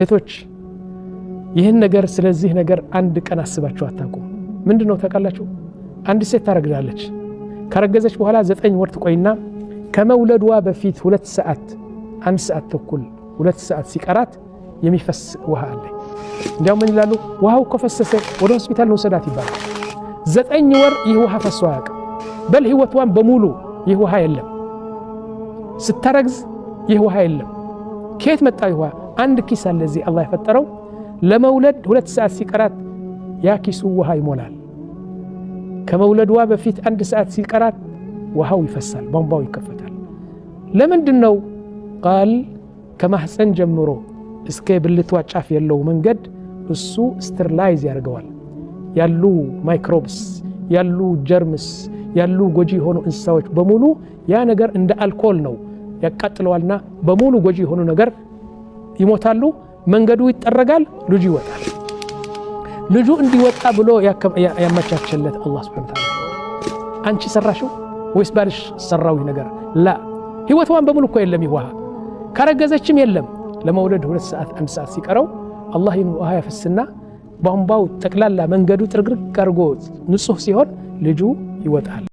ሴቶች ይህን ነገር ስለዚህ ነገር አንድ ቀን አስባችሁ አታውቁም። ምንድነው ታውቃላችሁ? አንድ ሴት ታረግዛለች። ካረገዘች በኋላ 9 ወር ትቆይና ከመውለዷ በፊት 2 ሰዓት 1 ሰዓት ተኩል 2 ሰዓት ሲቀራት የሚፈስ ውሃ አለ። እንዲያውም ምን ይላሉ? ውሃው ከፈሰሰ ወደ ሆስፒታል እንውሰዳት ይባላል። 9 ወር ይህ ውሃ ፈሶ አያውቅም። በል ህይወቷን በሙሉ ይህ ውሃ የለም። ስታረግዝ ይህ ውሃ የለም። ከየት መጣ ይህ ውሃ? አንድ ኪስ አለ እዚህ አላህ የፈጠረው። ለመውለድ 2 ሰዓት ሲቀራት ያ ኪሱ ውሃ ይሞላል። ከመውለዷ በፊት 1 ሰዓት ሲቀራት ውሃው ይፈሳል፣ ቧንቧው ይከፈታል። ለምንድን ነው? ቃል ከማህፀን ጀምሮ እስከ ብልቷ ጫፍ ያለው መንገድ እሱ ስተርላይዝ ያደርገዋል። ያሉ ማይክሮብስ ያሉ ጀርምስ ያሉ ጎጂ የሆኑ እንስሳዎች በሙሉ ያ ነገር እንደ አልኮል ነው ያቃጥለዋልና በሙሉ ጎጂ የሆኑ ነገር ይሞታሉ። መንገዱ ይጠረጋል፣ ልጁ ይወጣል። ልጁ እንዲወጣ ብሎ ያመቻቸለት አላህ Subhanahu Wa Ta'ala። አንቺ ሰራሽው ወይስ ባልሽ ሰራው ነገር? ላ ህይወቷን በሙሉ እኮ የለም ይዋሃ። ካረገዘችም የለም። ለመውለድ 2 ሰዓት 1 ሰዓት ሲቀረው አላህ ውሃ ያፈስና ቧንቧው ጠቅላላ መንገዱ ጥርግርግ አድርጎ ንጹህ ሲሆን ልጁ ይወጣል።